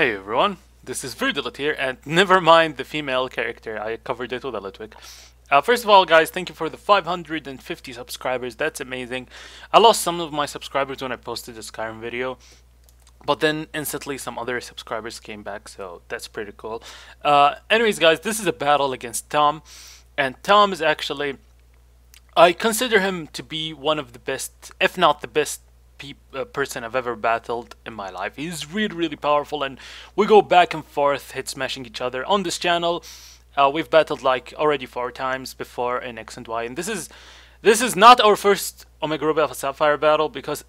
Hey everyone, this is Virdilit here, and never mind the female character, I covered it with a Litwick. First of all guys, thank you for the 550 subscribers, that's amazing. I lost some of my subscribers when I posted the Skyrim video, but then instantly some other subscribers came back, so that's pretty cool. Anyways guys, this is a battle against Tom, and Tom is actually, I consider him to be one of the best, if not the best, person I've ever battled in my life. He's really powerful, and we go back and forth hit smashing each other on this channel. We've battled like already 4 times before in X and Y, and this is not our first Omega Ruby Alpha Sapphire battle because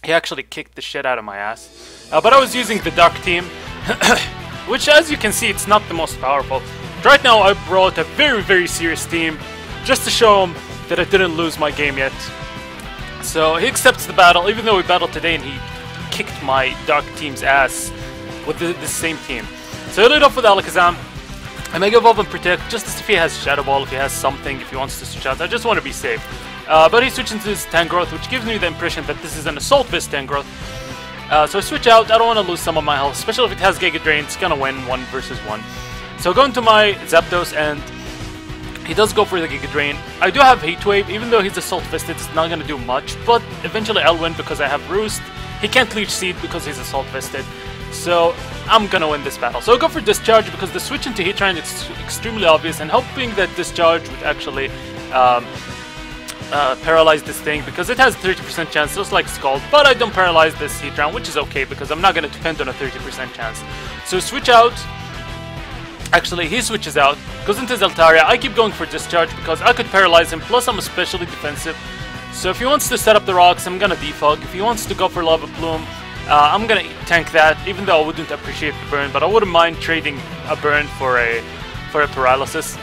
he actually kicked the shit out of my ass. But I was using the Dark team, which as you can see it's not the most powerful. Right now I brought a very serious team just to show him that I didn't lose my game yet. So he accepts the battle, even though we battled today and he kicked my Dark team's ass with the same team. So he lead off with Alakazam. I Mega Evolve and Protect just to see if he has Shadow Ball, if he has something, if he wants to switch out. I just want to be safe. But he switches into his Tangrowth, which gives me the impression that this is an Assault-based Tangrowth. So I switch out, I don't want to lose some of my health, especially if it has Giga Drain, it's gonna win 1 versus 1. So I go into my Zapdos and he does go for the Giga Drain. I do have Heat Wave, even though he's Assault Vested, it's not gonna do much, but eventually I'll win because I have Roost. He can't Leech Seed because he's Assault Vested, so I'm gonna win this battle. So I'll go for Discharge because the switch into Heatran is extremely obvious, and hoping that Discharge would actually paralyze this thing because it has a 30% chance, just like Scald, but I don't paralyze this Heatran, which is okay because I'm not gonna depend on a 30% chance. So switch out. Actually, he switches out, goes into Zaltaria. I keep going for Discharge because I could paralyze him, plus I'm especially defensive. So if he wants to set up the rocks, I'm gonna defog. If he wants to go for Lava Plume, I'm gonna tank that, even though I wouldn't appreciate the burn, but I wouldn't mind trading a burn for a paralysis.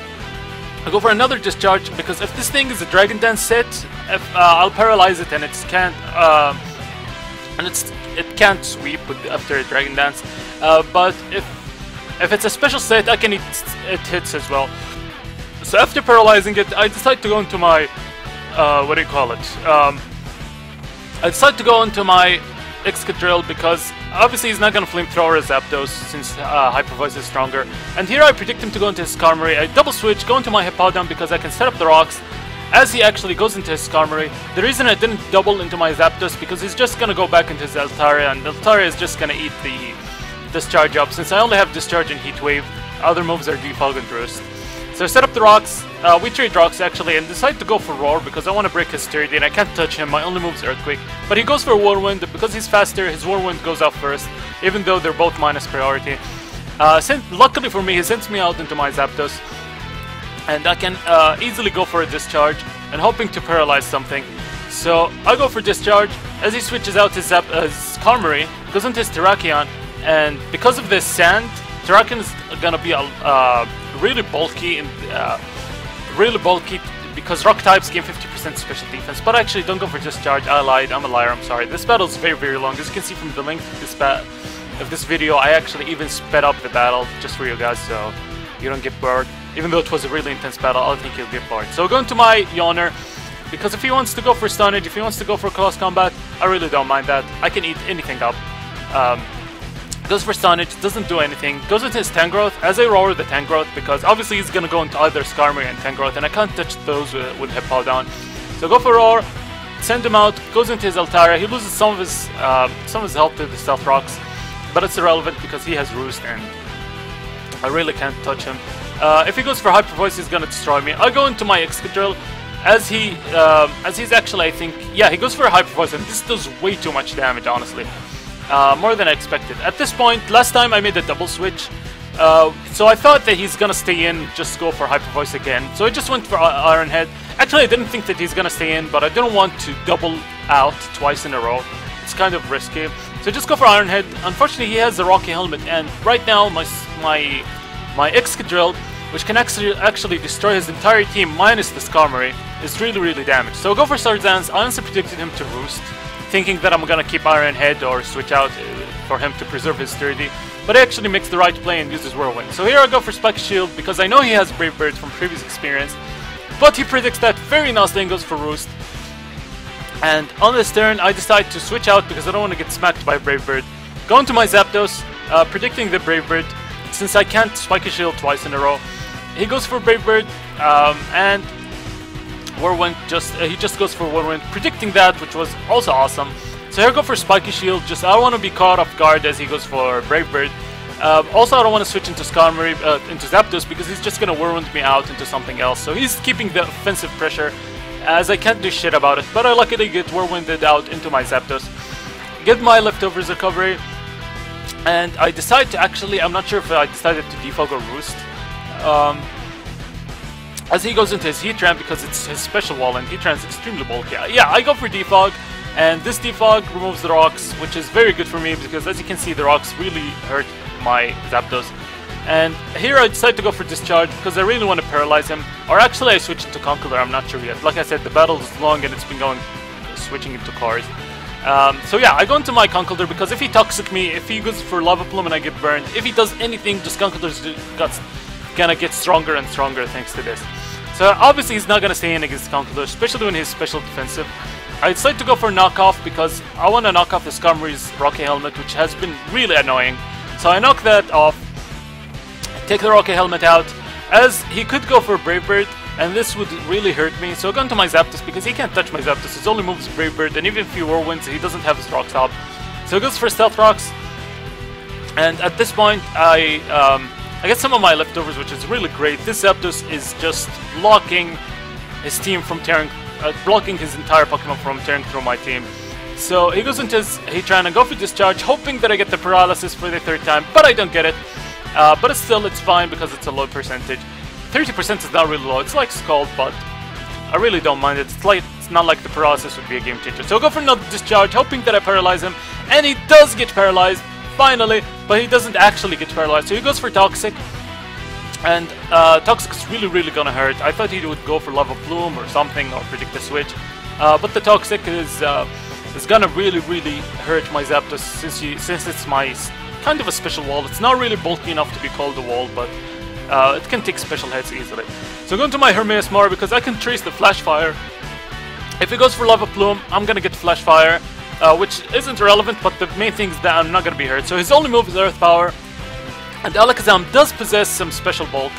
I go for another Discharge because if this thing is a Dragon Dance set, I'll paralyze it and it can't sweep after a Dragon Dance. But if it's a special set, I can it hits as well. So after paralyzing it, I decide to go into my what do you call it? I decide to go into my Excadrill because obviously he's not gonna Flamethrower as Zapdos since Hyper Voice is stronger. And here I predict him to go into his Skarmory. I double switch, go into my Hippowdon because I can set up the rocks as he actually goes into his Skarmory. The reason I didn't double into my Zapdos because he's just gonna go back into his Altaria, and Altaria is just gonna eat the Discharge up. Since I only have Discharge and Heat Wave, other moves are Defog and Roost. So I set up the rocks, we trade rocks actually, and decide to go for Roar because I want to break his sturdy and I can't touch him, my only move is Earthquake. But he goes for Whirlwind, because he's faster, his Whirlwind goes out first, even though they're both minus priority. Luckily for me, he sends me out into my Zapdos, and I can easily go for a Discharge, and hoping to paralyze something. So I go for Discharge, as he switches out his Skarmory, goes into his Terrakion, and because of this sand, Terrakion is gonna be really bulky because rock types gain 50% special defense. But actually, don't go for Discharge. I lied. I'm a liar. I'm sorry. This battle is very long. As you can see from the length of this video, I actually even sped up the battle just for you guys, so you don't get bored. Even though it was a really intense battle, I don't think you'll get bored. So go into my Yawner, because if he wants to go for Stunnage, if he wants to go for Close Combat, I really don't mind that. I can eat anything up. Goes for Stunnage, doesn't do anything, goes into his Tangrowth, as I roar the Tangrowth, because obviously he's gonna go into either Skarmory and Tangrowth, and I can't touch those with Hippowdon. So go for Roar, send him out, goes into his Altaria, he loses some of his health to the Stealth Rocks, but it's irrelevant because he has Roost, and I really can't touch him. If he goes for Hyper Voice, he's gonna destroy me. I go into my Excadrill, as he's actually, I think, yeah, he goes for a Hyper Voice, and this does way too much damage, honestly. More than I expected. At this point, last time I made a double switch, so I thought that he's gonna stay in, just go for Hyper Voice again. So I just went for Iron Head. Actually, I didn't think that he's gonna stay in, but I didn't want to double out twice in a row. It's kind of risky. So just go for Iron Head. Unfortunately, he has the Rocky Helmet, and right now my Excadrill, which can actually destroy his entire team minus the Skarmory, is really damaged. So go for Sword Dance. I honestly predicted him to Roost, thinking that I'm gonna keep Iron Head or switch out for him to preserve his sturdy, but he actually makes the right play and uses Whirlwind. So here I go for Spike Shield because I know he has Brave Bird from previous experience, but he predicts that very nicely and goes for Roost. And on this turn, I decide to switch out because I don't want to get smacked by Brave Bird. Go into my Zapdos, predicting the Brave Bird. Since I can't Spiky Shield twice in a row, he goes for Brave Bird, and Whirlwind he just goes for Whirlwind, predicting that, which was also awesome. So here I go for Spiky Shield. Just I don't want to be caught off guard as he goes for Brave Bird. Also, I don't want to switch into into Zapdos because he's just gonna Whirlwind me out into something else. So he's keeping the offensive pressure, as I can't do shit about it. But I luckily get Whirlwinded out into my Zapdos, get my leftovers recovery, and I decide to actually, I'm not sure if I decided to defog or roost. As he goes into his Heatran because it's his special wall, and Heatran's extremely bulky. Yeah, I go for defog, and this defog removes the rocks, which is very good for me because, as you can see, the rocks really hurt my Zapdos. And here I decide to go for discharge because I really want to paralyze him, or actually I switch into Conkeldurr, I'm not sure yet. Like I said, the battle is long and it's been going switching into cars. So yeah, I go into my Conkeldurr because if he Toxic me, if he goes for Lava Plume and I get burned, if he does anything, just Conkeldurr's gonna get stronger and stronger thanks to this. So obviously he's not gonna stay in against Conkeldurr, especially when he's special defensive. I decide to go for knockoff because I want to knock off the Skarmory's Rocky Helmet, which has been really annoying. So I knock that off, take the Rocky Helmet out, as he could go for Brave Bird, and this would really hurt me. So I go into my Zapdos because he can't touch my Zapdos. His only move is Brave Bird, and even if he Whirlwinds, he doesn't have his Rock Top. So he goes for Stealth Rocks, and at this point I get some of my leftovers, which is really great. This Zapdos is just blocking his team from tearing, blocking his entire Pokemon from tearing through my team. So he goes into his Heatran and go for Discharge, hoping that I get the Paralysis for the third time, but I don't get it. But it's fine because it's a low percentage. 30% is not really low, it's like Scald, but I really don't mind it. It's not like the Paralysis would be a game changer. So I go for another Discharge, hoping that I paralyze him, and he does get paralyzed, finally, but he doesn't actually get paralyzed. So he goes for Toxic, and Toxic is really gonna hurt. I thought he would go for Lava Plume or something, or predict the switch, but the Toxic is gonna really hurt my Zapdos since it's my kind of a special wall. It's not really bulky enough to be called a wall, but it can take special hits easily. So I'm going to my Hermes more because I can trace the Flash Fire. If he goes for Lava Plume, I'm gonna get Flash Fire, which isn't relevant, but the main thing is that I'm not gonna be hurt. So his only move is Earth Power, and Alakazam does possess some special bulk,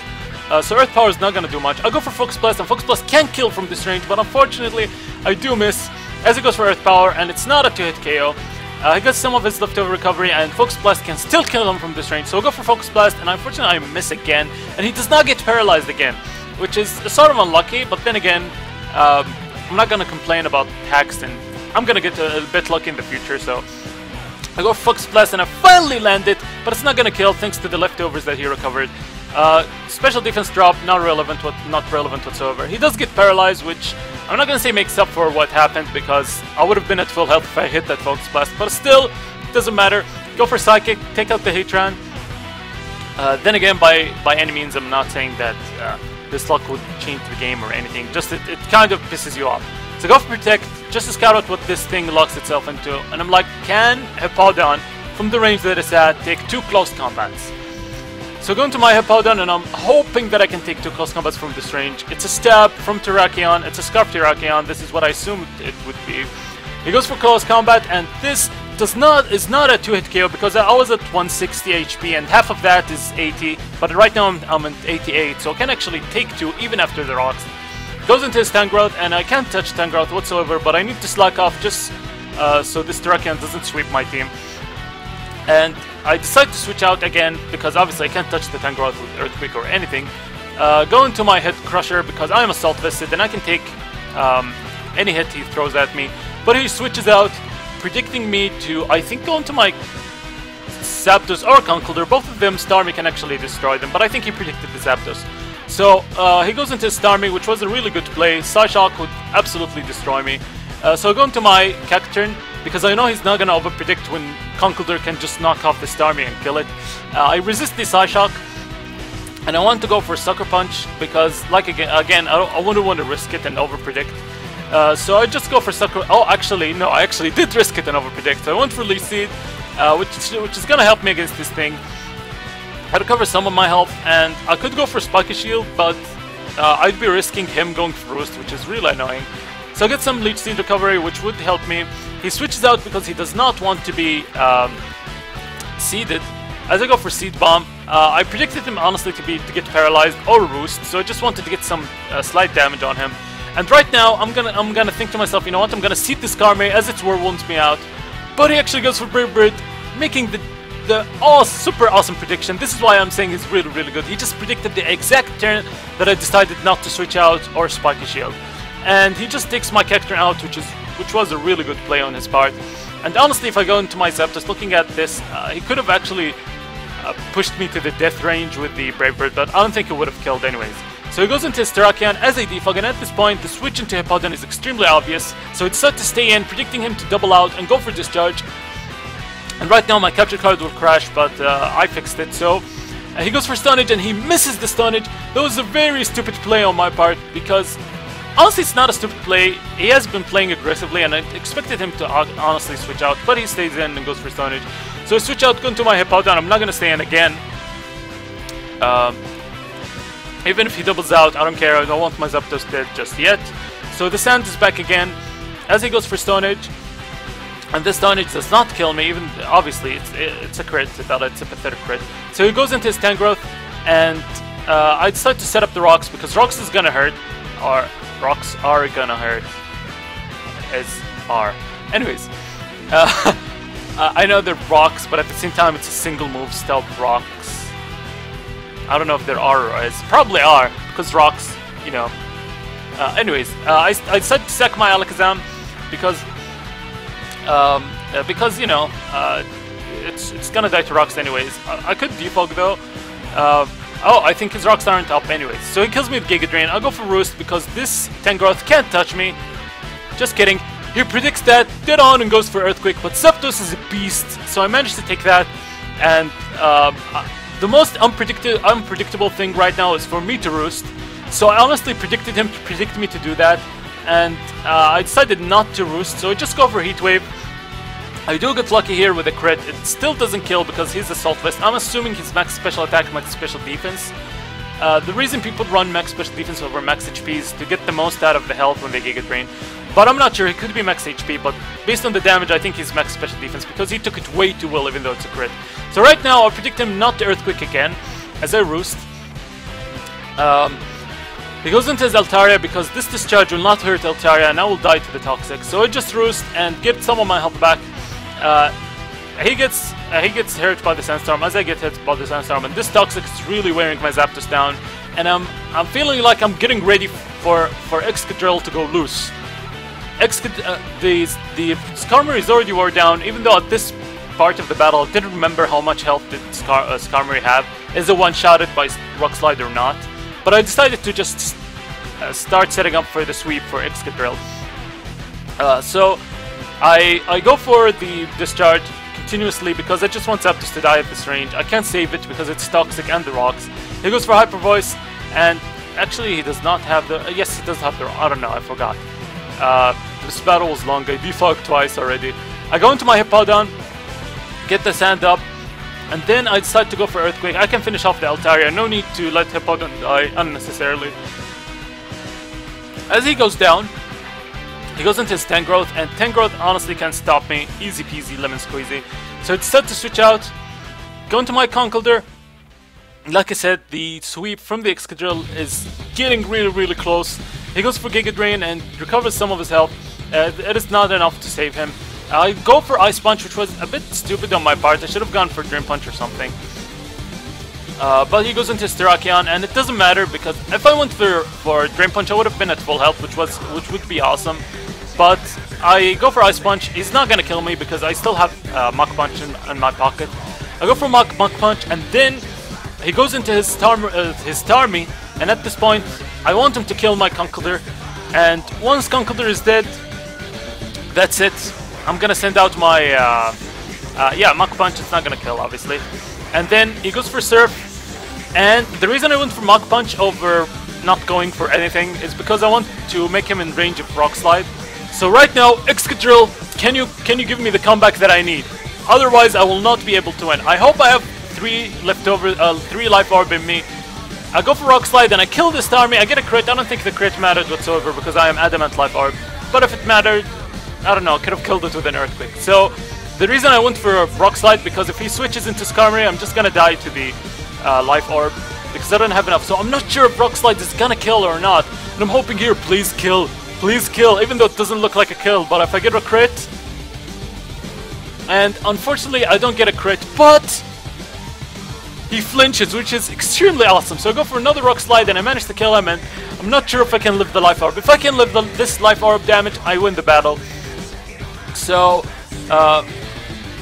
so Earth Power is not gonna do much. I go for Focus Blast, and Focus Blast can kill from this range, but unfortunately I do miss as he goes for Earth Power, and it's not a 2-hit KO. He gets some of his leftover recovery, and Focus Blast can still kill him from this range. So I go for Focus Blast, and unfortunately I miss again, and he does not get paralyzed again, which is sort of unlucky. But then again, I'm not gonna complain about hacks, and I'm gonna get a bit lucky in the future. So I go for Focus Blast, and I finally land it, but it's not gonna kill thanks to the leftovers that he recovered. Special defense drop, not relevant whatsoever. He does get paralyzed, which I'm not gonna say makes up for what happened, because I would have been at full health if I hit that Focus Blast, but still, it doesn't matter. Go for Psychic, take out the Heatran. Then again, by any means, I'm not saying that this luck would change the game or anything, just it kind of pisses you off. So go for Protect, just to scout out what this thing locks itself into, and I'm like, can Hippowdon, from the range that it's at, take 2 close combats? So going to my Hippowdon, and I'm hoping that I can take 2 close combats from this range. It's a Stab from Terrakion, it's a Scarf Terrakion, this is what I assumed it would be. He goes for close combat, and this is not a 2-hit KO because I was at 160 HP and half of that is 80, but right now I'm at 88, so I can actually take 2 even after the rocks. Goes into his Tangrowth, and I can't touch Tangrowth whatsoever, but I need to slack off just so this Terrakion doesn't sweep my team. And I decide to switch out again because obviously I can't touch the Tangrowth with Earthquake or anything. Go into my Head Crusher because I am Assault Vested and I can take any hit he throws at me. But he switches out, predicting me to, I think, go into my Zapdos or Conkeldurr. Both of them, Starmie can actually destroy them, but I think he predicted the Zapdos. So he goes into Starmie, which was a really good play. Psyshock would absolutely destroy me. So I go into my Cacturn because I know he's not gonna overpredict when Conkeldurr can just knock off the Starmie and kill it. I resist the Psyshock, and I want to go for Sucker Punch because, like again, I wouldn't want to risk it and overpredict. So I just go for Sucker. Oh, actually, no, I actually did risk it and overpredict. So I went for Leech Seed, which is gonna help me against this thing. I recover some of my health, and I could go for Spiky Shield, but I'd be risking him going for Roost, which is really annoying. So I get some Leech Seed recovery, which would help me. He switches out because he does not want to be seeded, As I go for Seed Bomb, I predicted him honestly to get paralyzed or roost, so I just wanted to get some slight damage on him. And right now, I'm gonna think to myself, you know what? I'm gonna Seed this Karme as its Whirlwinds me out. But he actually goes for Brave Bird, making the super awesome prediction. This is why I'm saying he's really, really good. He just predicted the exact turn that I decided not to switch out or Spiky Shield, and he just takes my Cacturne out, which was a really good play on his part. And honestly, if I go into my Zapdos looking at this, he could have actually pushed me to the death range with the Brave Bird, but I don't think it would have killed anyways. So he goes into his Terrakion as a defog, and at this point the switch into Hippowdon is extremely obvious, so I decided to stay in, predicting him to double out and go for Discharge. And right now my capture card will crash, but I fixed it, so he goes for Stunnage and he misses the Stunnage. That was a very stupid play on my part, because honestly it's not a stupid play. He has been playing aggressively and I expected him to honestly switch out, but he stays in and goes for Stunnage. So I switch out, go into my Hippowdon. I'm not going to stay in again. Even if he doubles out, I don't care. I don't want my Zapdos dead just yet. So the Sand is back again as he goes for Stone Edge. And this Stone Edge does not kill me, even obviously it's a crit, but it's a pathetic crit. So he goes into his Tangrowth, and I decide to set up the Rocks because Rocks is gonna hurt, or Rocks are gonna hurt. Anyways, I know they're Rocks, but at the same time it's a single move stealth Rocks. I don't know if there are or is. Probably are, because Rocks, you know. Anyways, I decided to sack my Alakazam because you know, it's gonna die to Rocks anyways. I could defog though. Oh, I think his Rocks aren't up anyways. So he kills me with Giga Drain. I'll go for Roost because this Tangrowth can't touch me. Just kidding. He predicts that, dead on, and goes for Earthquake, but Zapdos is a beast, so I managed to take that. And the most unpredictable thing right now is for me to Roost. So I honestly predicted him to predict me to do that, and I decided not to Roost, so I just go for Heat Wave. I do get lucky here with a crit. It still doesn't kill because he's Assault Vest. I'm assuming he's max special attack, max special defense. The reason people run max special defense over max HP is to get the most out of the health when they Giga Drain. But I'm not sure, he could be max HP, but based on the damage I think he's max special defense because he took it way too well even though it's a crit. So right now I predict him not to Earthquake again, as I Roost. He goes into his Altaria because this Discharge will not hurt Altaria and I will die to the Toxic. So I just Roost and get some of my health back. He gets hurt by the Sandstorm as I get hit by the Sandstorm, and this Toxic is really wearing my Zapdos down. And I'm feeling like I'm getting ready for Excadrill to go loose. The Skarmory is already wore down, even though at this part of the battle I didn't remember how much health did Skarmory have. Is it one-shotted by Rock Slide or not? But I decided to just start setting up for the sweep for Excadrill. So I go for the Discharge continuously because I just want Zapdos to die at this range. I can't save it because it's Toxic and the Rocks. He goes for Hyper Voice, and actually he does not have the... yes, he does have the... I don't know, I forgot. This battle was long, I defogged twice already. I go into my Hippowdon, get the Sand up, and then I decide to go for Earthquake. I can finish off the Altaria, no need to let Hippowdon die unnecessarily. As he goes down, he goes into his Tangrowth, and Tangrowth honestly can't stop me. Easy peasy, lemon squeezy. So I decide to switch out, go into my Conkeldurr. Like I said, the sweep from the Excadrill is getting really close. He goes for Giga Drain and recovers some of his health. It is not enough to save him. I go for Ice Punch, which was a bit stupid on my part. I should have gone for Drain Punch or something. But he goes into his Terrakion, and it doesn't matter because if I went for Drain Punch, I would have been at full health, which would be awesome. But I go for Ice Punch. He's not gonna kill me because I still have Mach Punch in my pocket. I go for Mach Punch, and then he goes into his Starmie, and at this point, I want him to kill my Conkeldurr. And once Conkeldurr is dead, that's it. I'm gonna send out my yeah, Mach Punch. It's not gonna kill, obviously. And then he goes for Surf. And the reason I went for Mach Punch over not going for anything is because I want to make him in range of Rock Slide. So right now, Excadrill, can you give me the comeback that I need? Otherwise, I will not be able to win. I hope I have 3 Life Orb in me. I go for Rock Slide and I kill this Starmie. I get a crit. I don't think the crit matters whatsoever because I am Adamant Life Orb. But if it mattered, I don't know, I could have killed it with an Earthquake. So The reason I went for Rock Slide, because if he switches into Skarmory, I'm just gonna die to the Life Orb, because I don't have enough. So I'm not sure if Rock Slide is gonna kill or not. And I'm hoping here, please kill, even though it doesn't look like a kill. But if I get a crit, and unfortunately I don't get a crit, but he flinches, which is extremely awesome. So I go for another Rock Slide and I manage to kill him, and I'm not sure if I can live the Life Orb. If I can live this Life Orb damage, I win the battle. So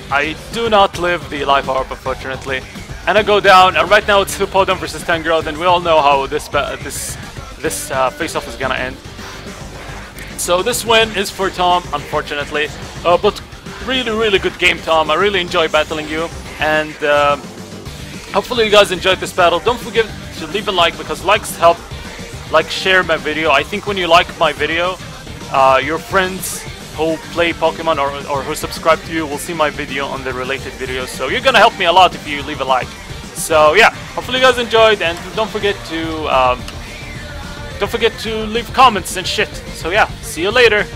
I do not live the Life Orb, unfortunately. And I go down, and right now it's Hippowdon versus Tangrowth, and we all know how this face-off is gonna end. So this win is for Tom, unfortunately. But really good game, Tom. I really enjoy battling you, and hopefully you guys enjoyed this battle. Don't forget to leave a like, because likes help share my video. I think when you like my video, your friends who play Pokemon or who subscribe to you will see my video on the related videos. So you're gonna help me a lot if you leave a like. So yeah, hopefully you guys enjoyed, and don't forget to leave comments and shit. So yeah, see you later.